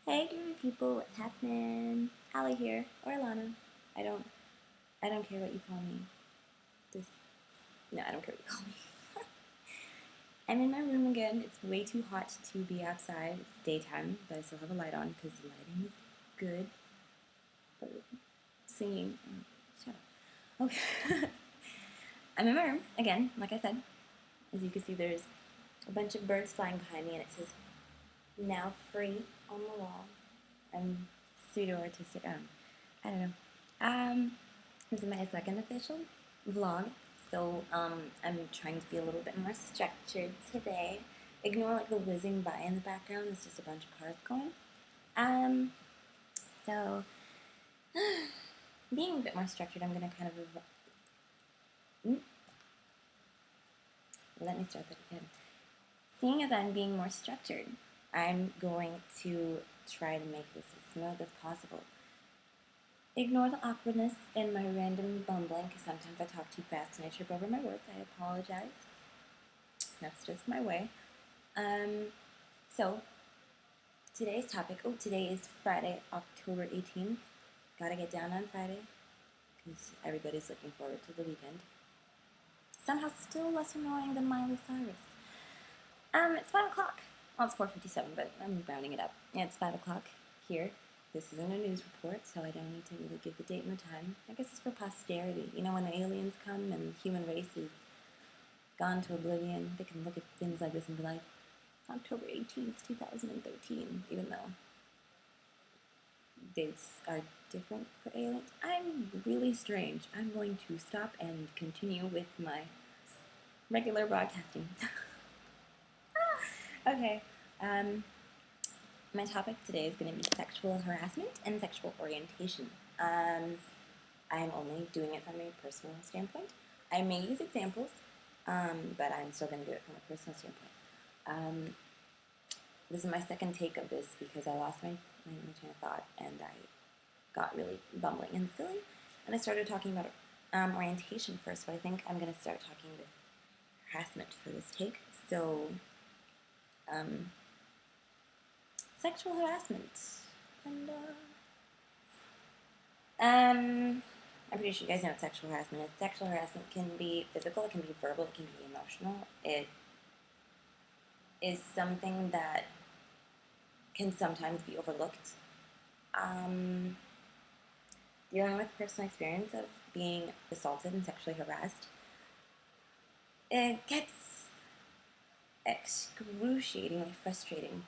Hey, groovy people, what's happening? Allie here, or Alana. I don't, I don't care what you call me. This, no, I don't care what you call me. I'm in my room again. It's way too hot to be outside. It's daytime, but I still have a light on because the lighting is good. But singing, shut up. Okay. I'm in my room again, like I said. As you can see, there's a bunch of birds flying behind me, and it says "Now Free" on the wall. I'm pseudo artistic. I don't know. This is my second official vlog, so I'm trying to be a little bit more structured today. Ignore like the whizzing by in the background. It's just a bunch of cars going. So being a bit more structured, I'm gonna kind of let me start that again. Seeing as I'm being more structured, I'm going to try to make this as smooth as possible. Ignore the awkwardness in my random bumbling, because sometimes I talk too fast and I trip over my words. I apologize. That's just my way. So, today's topic, today is Friday, October 18th. Gotta get down on Friday, because everybody's looking forward to the weekend. Somehow still less annoying than Miley Cyrus. It's 5 o'clock. Well, it's 4:57, but I'm rounding it up. Yeah, it's 5 o'clock here. This isn't a news report, so I don't need to really give the date and the time. I guess it's for posterity. You know, when the aliens come and the human race is gone to oblivion, they can look at things like this and be like, October 18th, 2013, even though dates are different for aliens. I'm really strange. I'm going to stop and continue with my regular broadcasting. Okay. My topic today is going to be sexual harassment and sexual orientation. I'm only doing it from a personal standpoint. I may use examples, but I'm still going to do it from a personal standpoint. This is my second take of this because I lost my train of thought and I got really bumbling and silly. And I started talking about orientation first, but I think I'm going to start talking with harassment for this take. So, sexual harassment. And, I'm pretty sure you guys know what sexual harassment is. Sexual harassment can be physical, it can be verbal, it can be emotional. It is something that can sometimes be overlooked. Dealing with personal experience of being assaulted and sexually harassed, it gets excruciatingly frustrating,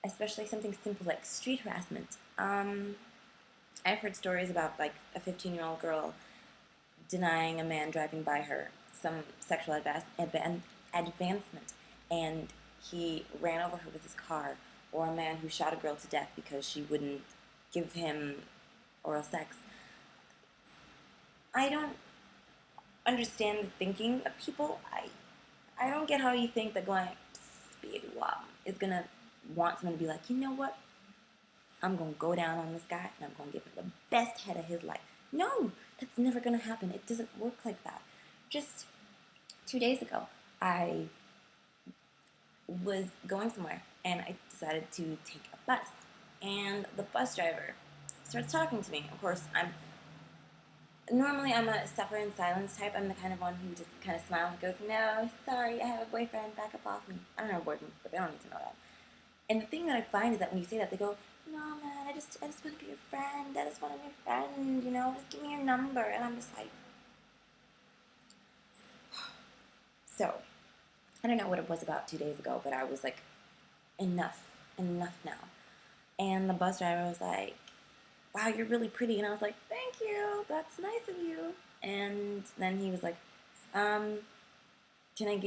especially something simple like street harassment. I've heard stories about like a 15-year-old girl denying a man driving by her some sexual advancement, and he ran over her with his car, or a man who shot a girl to death because she wouldn't give him oral sex. I don't understand the thinking of people. I don't get how you think that going speed wop is gonna want someone to be like, you know what? I'm gonna go down on this guy and I'm gonna give him the best head of his life. No, that's never gonna happen. It doesn't work like that. Just 2 days ago, I was going somewhere and I decided to take a bus. And the bus driver starts talking to me. Of course, normally I'm a suffer in silence type. I'm the kind of one who just kind of smiles and goes, no, sorry, I have a boyfriend, back up off me. I don't have a boyfriend, but they don't need to know that. And the thing that I find is that when you say that, they go, no, man, I just want to be your friend. I just want to be your friend, you know, just give me your number. And I'm just like, so, I don't know what it was about 2 days ago, but I was like, enough now. And the bus driver was like, wow, you're really pretty. And I was like, thank you, that's nice of you. And then he was like, can you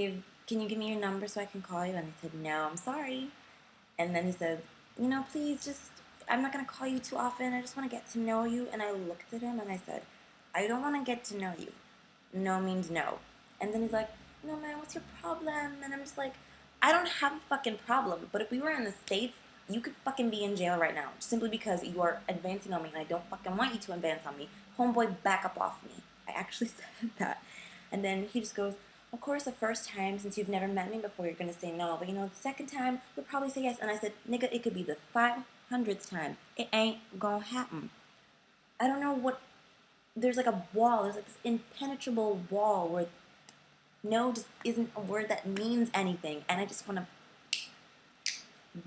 give me your number so I can call you? And I said, no, I'm sorry. And then he said, you know, please just, I'm not going to call you too often. I just want to get to know you. And I looked at him and I said, I don't want to get to know you. No means no. And then he's like, no, man, what's your problem? And I'm just like, I don't have a fucking problem. But if we were in the States, you could fucking be in jail right now. Simply because you are advancing on me and I don't fucking want you to advance on me. Homeboy, back up off me. I actually said that. And then he just goes, of course, the first time, since you've never met me before, you're going to say no. But, you know, the second time, you'll probably say yes. And I said, nigga, it could be the 100th time. It ain't gonna happen. I don't know what. There's like a wall. There's like this impenetrable wall where no just isn't a word that means anything, and I just want to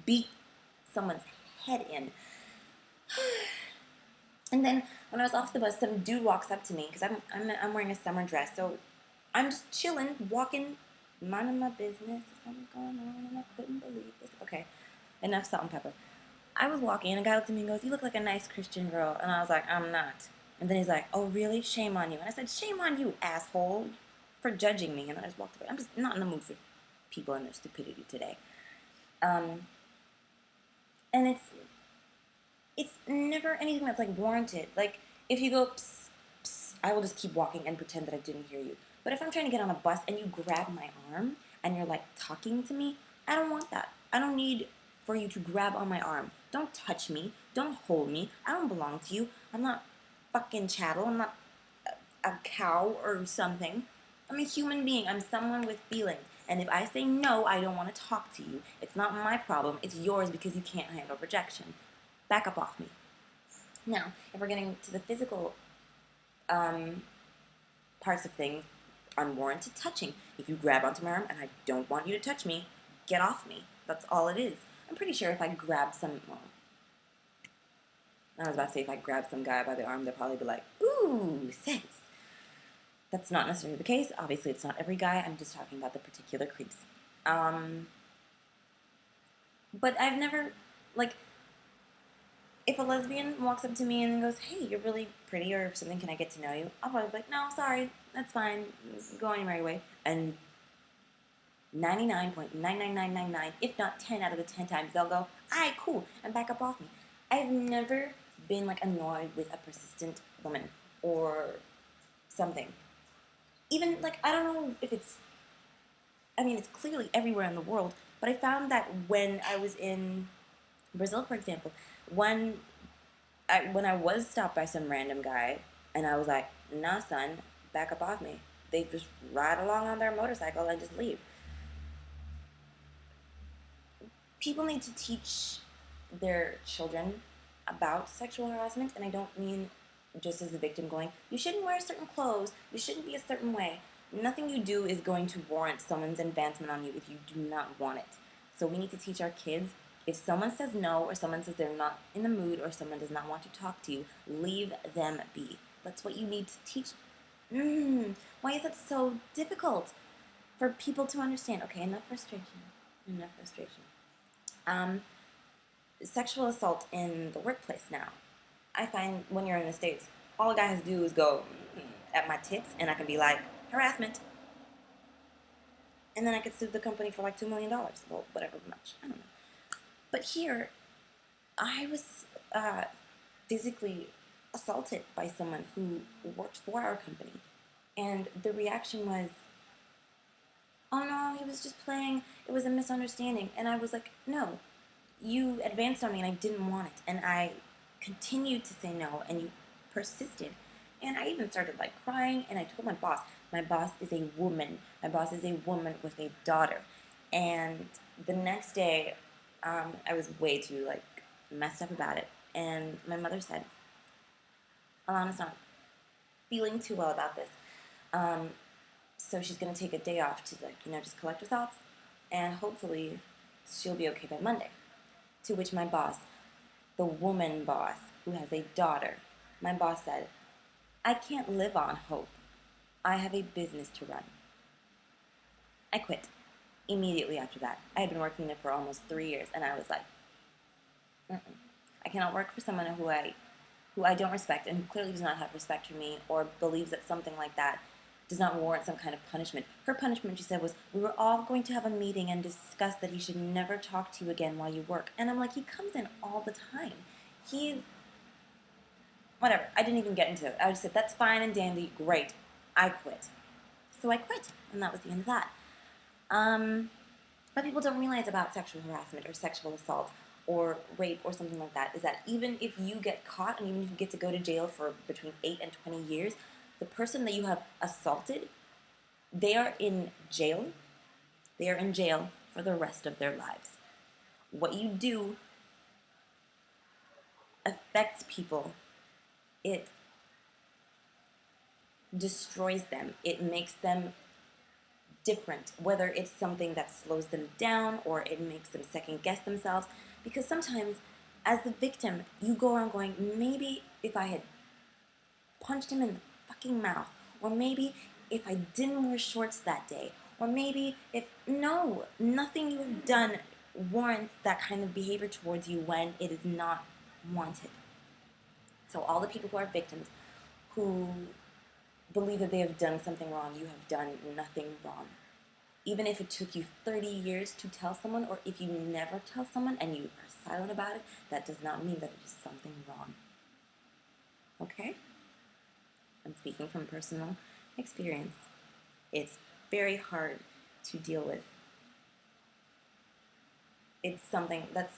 beat someone's head in. And then when I was off the bus, some dude walks up to me because I'm wearing a summer dress, so I'm just chilling, walking, minding my business. Something going on, and I couldn't believe this. Okay, enough salt and pepper. I was walking, and a guy looked at me and goes, "You look like a nice Christian girl," and I was like, "I'm not." And then he's like, "Oh, really? Shame on you." And I said, "Shame on you, asshole, for judging me." And then I just walked away. I'm just not in the mood for people and their stupidity today. And it's never anything that's like warranted. Like if you go, psst, psst, I will just keep walking and pretend that I didn't hear you. But if I'm trying to get on a bus and you grab my arm and you're like talking to me, I don't want that. I don't need for you to grab on my arm. Don't touch me. Don't hold me. I don't belong to you. I'm not fucking chattel. I'm not a cow or something. I'm a human being. I'm someone with feelings. And if I say no, I don't want to talk to you, it's not my problem. It's yours because you can't handle rejection. Back up off me. Now, if we're getting to the physical parts of things, unwarranted touching. If you grab onto my arm and I don't want you to touch me, get off me. That's all it is. I'm pretty sure if I grab I was about to say if I grab some guy by the arm, they'll probably be like, ooh, sex. That's not necessarily the case. Obviously, it's not every guy. I'm just talking about the particular creeps. But I've never, like, if a lesbian walks up to me and goes, "Hey, you're really pretty," or something, "Can I get to know you?" I'll probably be like, "No, sorry, that's fine. Go on your merry way." And 99.99999, if not 10 out of the 10 times, they'll go, "All right, cool," and back up off me. I've never been, like, annoyed with a persistent woman or something. Even, like, I don't know if it's, I mean, it's clearly everywhere in the world, but I found that when I was in Brazil, for example, when I was stopped by some random guy, and I was like, "Nah, son, back up off me," they just ride along on their motorcycle and just leave. People need to teach their children about sexual harassment, and I don't mean just as a victim going, "You shouldn't wear certain clothes, you shouldn't be a certain way." Nothing you do is going to warrant someone's advancement on you if you do not want it. So we need to teach our kids, if someone says no, or someone says they're not in the mood, or someone does not want to talk to you, leave them be. That's what you need to teach. Why is it so difficult for people to understand? Okay, enough frustration. Enough frustration. Sexual assault in the workplace now. I find when you're in the States, all a guy has to do is go at my tits, and I can be like, harassment. And then I could sue the company for like $2 million. Well, whatever much. I don't know. But here, I was physically assaulted by someone who worked for our company. And the reaction was, "Oh no, he was just playing. It was a misunderstanding." And I was like, "No, you advanced on me and I didn't want it." And I continued to say no, and you persisted. And I even started like crying, and I told my boss is a woman. My boss is a woman with a daughter. And the next day, I was way too like messed up about it. And my mother said, "Alana's not feeling too well about this. So she's going to take a day off to like, just collect her thoughts. And hopefully she'll be okay by Monday." To which my boss, the woman boss who has a daughter, my boss said, "I can't live on hope. I have a business to run." I quit immediately after that. I had been working there for almost 3 years, and I was like, I cannot work for someone who I don't respect, and who clearly does not have respect for me, or believes that something like that does not warrant some kind of punishment. Her punishment, she said, was, "We were all going to have a meeting and discuss that he should never talk to you again while you work." And I'm like, he comes in all the time. Whatever. I didn't even get into it. I just said, "That's fine and dandy. Great. I quit." So I quit, and that was the end of that. What people don't realize about sexual harassment or sexual assault or rape or something like that is that even if you get caught and even if you get to go to jail for between 8 and 20 years, the person that you have assaulted, they are in jail. They are in jail for the rest of their lives. What you do affects people. It destroys them. It makes them different, whether it's something that slows them down or it makes them second guess themselves. Because sometimes, as the victim, you go around going, maybe if I had punched him in the fucking mouth, or maybe if I didn't wear shorts that day, or maybe if, no, nothing you have done warrants that kind of behavior towards you when it is not wanted. So all the people who are victims, who believe that they have done something wrong, you have done nothing wrong. Even if it took you 30 years to tell someone, or if you never tell someone and you are silent about it, that does not mean that it is something wrong. Okay? I'm speaking from personal experience. It's very hard to deal with. It's something that's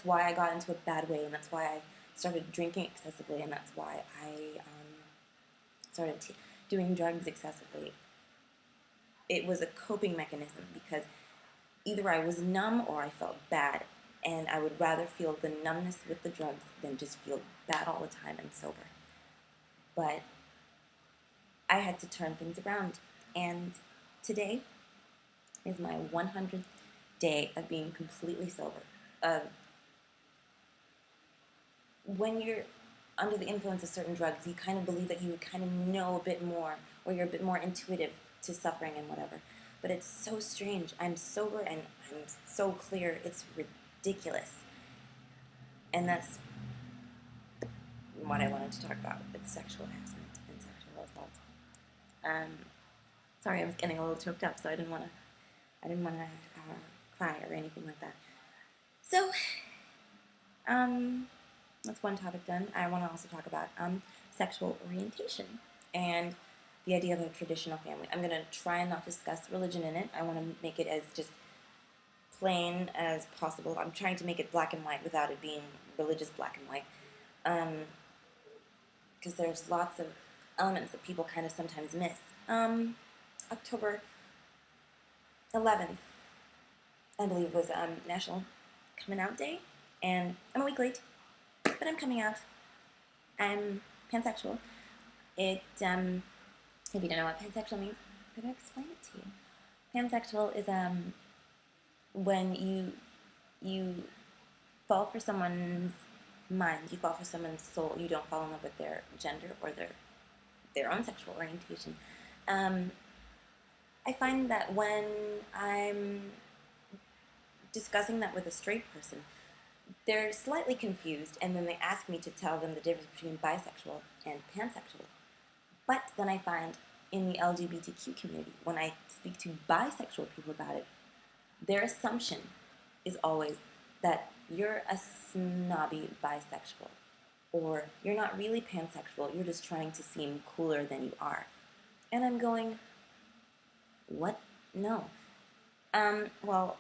why I got into a bad way, and that's why I started drinking excessively, and that's why I started doing drugs excessively. It was a coping mechanism because either I was numb or I felt bad, and I would rather feel the numbness with the drugs than just feel bad all the time and sober. But I had to turn things around, and today is my 100th day of being completely sober. When you're under the influence of certain drugs, you kind of believe that you kind of know a bit more, or you're a bit more intuitive to suffering and whatever. But it's so strange. I'm sober and I'm so clear. It's ridiculous. And that's what I wanted to talk about. It's sexual harassment and sexual assault. Sorry, I was getting a little choked up, so I didn't want to cry or anything like that. So, that's one topic done. I want to also talk about sexual orientation and the idea of a traditional family. I'm going to try and not discuss religion in it. I want to make it as just plain as possible. I'm trying to make it black and white without it being religious black and white. Because there's lots of elements that people kind of sometimes miss. October 11th, I believe, was National Coming Out Day. And I'm a week late, but I'm coming out. I'm pansexual. If you don't know what pansexual means, I'm going to explain it to you. Pansexual is when you fall for someone's mind, you fall for someone's soul. You don't fall in love with their gender or their own sexual orientation. I find that when I'm discussing that with a straight person, they're slightly confused, and then they ask me to tell them the difference between bisexual and pansexual. But then I find in the LGBTQ community, when I speak to bisexual people about it, their assumption is always that you're a snobby bisexual, or you're not really pansexual, you're just trying to seem cooler than you are. And I'm going, what? No. Well,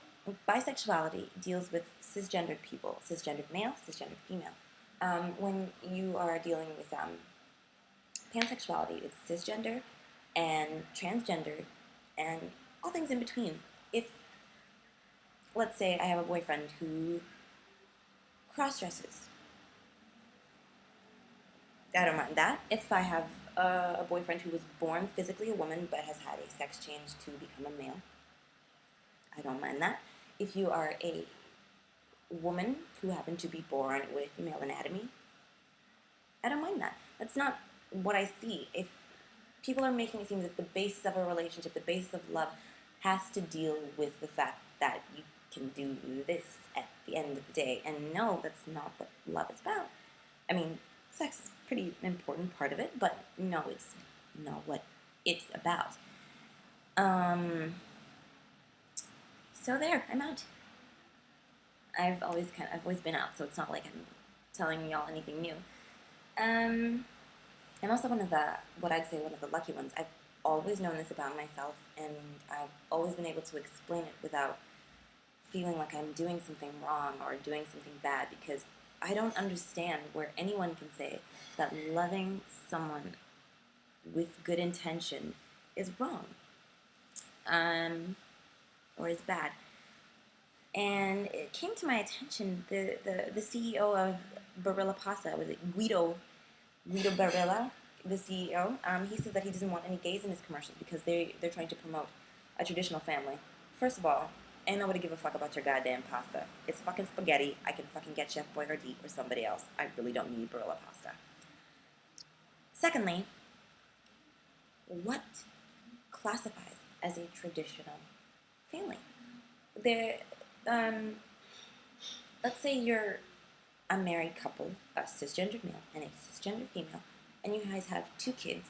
bisexuality deals with cisgendered people, cisgendered male, cisgendered female. When you are dealing with pansexuality, it's cisgender and transgender and all things in between. If, let's say, I have a boyfriend who cross-dresses, I don't mind that. If I have a boyfriend who was born physically a woman but has had a sex change to become a male, I don't mind that. If you are a woman who happened to be born with male anatomy, I don't mind that. That's not what I see. If people are making it seem that the basis of a relationship, the basis of love, has to deal with the fact that you can do this at the end of the day. And no, that's not what love is about. I mean, sex is a pretty important part of it, but no, it's not what it's about. So there, I'm out. I've always been out, so it's not like I'm telling y'all anything new. I'm also what I'd say one of the lucky ones. I've always known this about myself, and I've always been able to explain it without feeling like I'm doing something wrong or doing something bad, because I don't understand where anyone can say that loving someone with good intention is wrong, or is bad. And it came to my attention, the CEO of Barilla Pasta, was it Guido Barilla, the CEO? He says that he doesn't want any gays in his commercials because they're trying to promote a traditional family. First of all, ain't nobody give a fuck about your goddamn pasta. It's fucking spaghetti. I can fucking get Chef Boyardee or somebody else. I really don't need Barilla pasta. Secondly, what classifies as a traditional family? There, um, let's say you're a married couple, a cisgendered male and a cisgendered female, and you guys have 2 kids.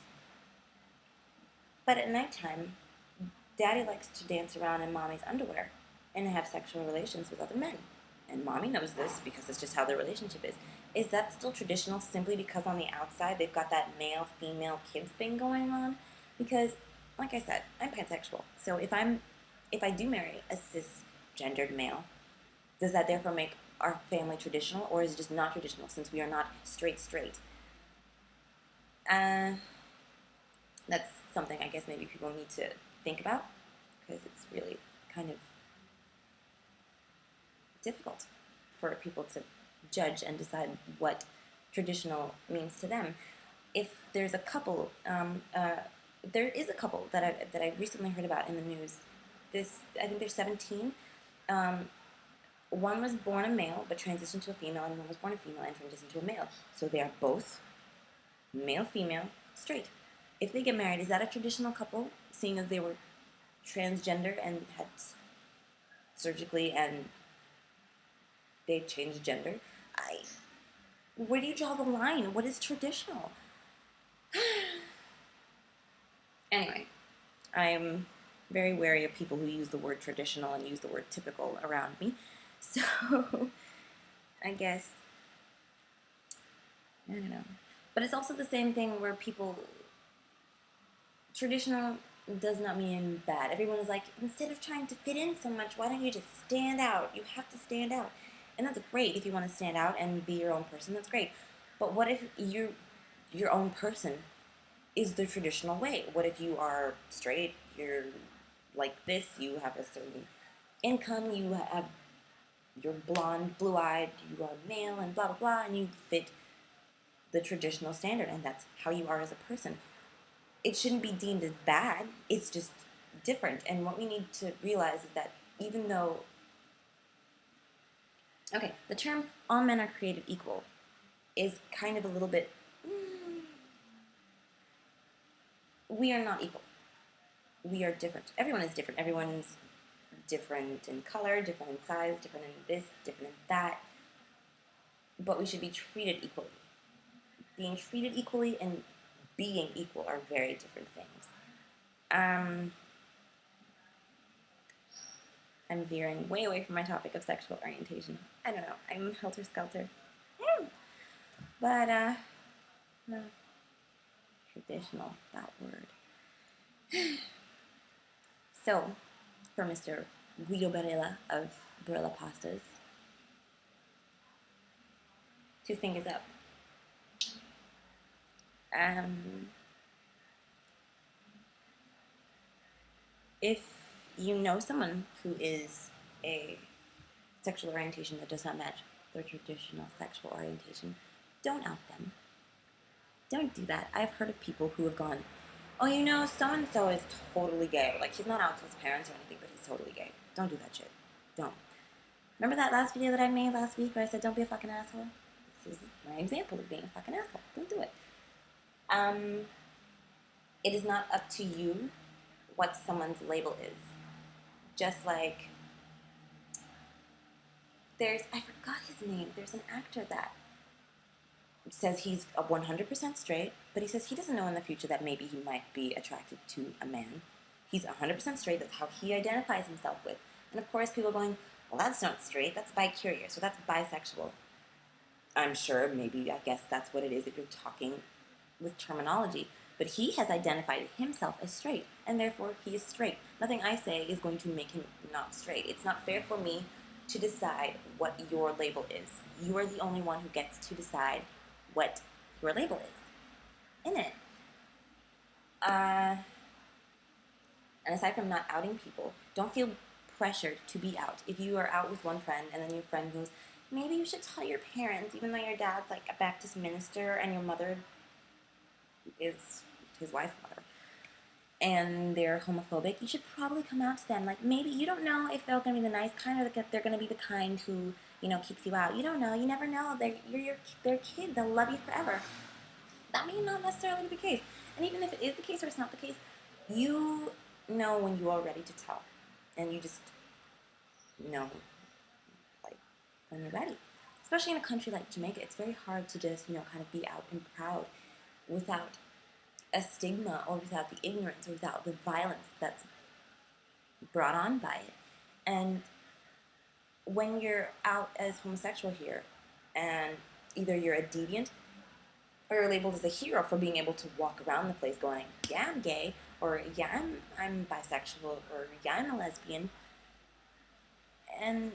But at nighttime, daddy likes to dance around in mommy's underwear and have sexual relations with other men. And mommy knows this because it's just how their relationship is. Is that still traditional simply because on the outside they've got that male-female kids thing going on? Because, like I said, I'm pansexual. So if I do marry a cisgendered male, does that therefore make our family traditional, or is it just not traditional since we are not straight? That's something I guess maybe people need to think about because it's really kind of difficult for people to judge and decide what traditional means to them. If there's a couple, there is a couple that I recently heard about in the news. I think they're 17. One was born a male but transitioned to a female, and one was born a female and transitioned to a male. So they are both male, female, straight. If they get married, is that a traditional couple, seeing as they were transgender and had surgically and they changed gender? Where do you draw the line? What is traditional? Anyway, I am very wary of people who use the word traditional and use the word typical around me. So, I guess, I don't know. But it's also the same thing where traditional does not mean bad. Everyone is like, instead of trying to fit in so much, why don't you just stand out? You have to stand out. And that's great if you want to stand out and be your own person, that's great. But what if your own person is the traditional way? What if you are straight, you're like this, you have a certain income, you're blonde, blue-eyed, you are male, and blah, blah, blah, and you fit the traditional standard, and that's how you are as a person. It shouldn't be deemed as bad, it's just different. And what we need to realize is that even though, okay, the term all men are created equal is kind of a little bit, we are not equal. We are different. Everyone is different. Everyone's different in color, different in size, different in this, different in that. But we should be treated equally. Being treated equally and being equal are very different things. I'm veering way away from my topic of sexual orientation. I don't know. I'm helter-skelter. But, no. Traditional, that word. So, for Mr. Guido Barilla of Barilla Pastas, 2 fingers up. If you know someone who is a sexual orientation that does not match their traditional sexual orientation, don't out them. Don't do that. I've heard of people who have gone, oh, you know, so-and-so is totally gay. Like, he's not out to his parents or anything, but he's totally gay. Don't do that shit. Don't. Remember that last video that I made last week where I said, don't be a fucking asshole? This is my example of being a fucking asshole. Don't do it. It is not up to you what someone's label is. Just like, I forgot his name, there's an actor that says he's 100% straight, but he says he doesn't know in the future that maybe he might be attracted to a man. He's 100% straight, that's how he identifies himself with. And of course people are going, well, that's not straight, that's bi-curious, so that's bisexual. I'm sure, maybe, I guess that's what it is if you're talking with terminology. But he has identified himself as straight, and therefore he is straight. Nothing I say is going to make him not straight. It's not fair for me to decide what your label is. You are the only one who gets to decide what your label is. In it. And aside from not outing people, don't feel pressured to be out. If you are out with one friend and then your friend goes, maybe you should tell your parents, even though your dad's like a Baptist minister and your mother is his wife's mother, and they're homophobic, you should probably come out to them. Like, maybe you don't know if they're going to be the nice kind or if they're going to be the kind who, you know, kicks you out. You don't know. You never know. They're a kid. They'll love you forever. That may not necessarily be the case. And even if it is the case or it's not the case, you know when you are ready to tell. And you just know, like, when you're ready. Especially in a country like Jamaica, it's very hard to just, you know, kind of be out and proud without a stigma or without the ignorance or without the violence that's brought on by it. And when you're out as homosexual here, and either you're a deviant or you're labeled as a hero for being able to walk around the place going, yeah, I'm gay, or yeah, I'm bisexual, or yeah, I'm a lesbian. And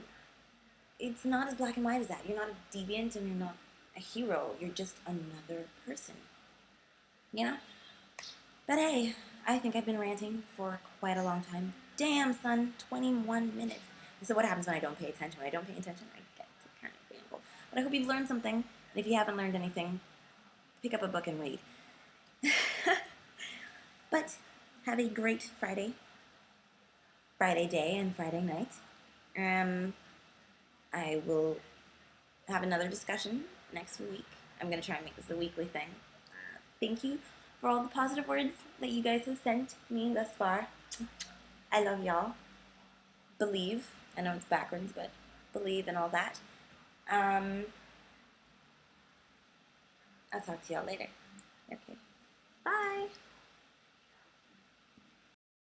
it's not as black and white as that. You're not a deviant and you're not a hero. You're just another person. You know? But hey, I think I've been ranting for quite a long time. Damn, son, 21 minutes. So what happens when I don't pay attention? When I don't pay attention, I get to kind of ramble. But I hope you've learned something. And if you haven't learned anything, pick up a book and read. But have a great Friday day and Friday night. I will have another discussion next week. I'm going to try and make this a weekly thing. Thank you for all the positive words that you guys have sent me thus far. I love y'all. Believe. I know it's backwards, but believe and all that. I'll talk to y'all later. Okay. Bye.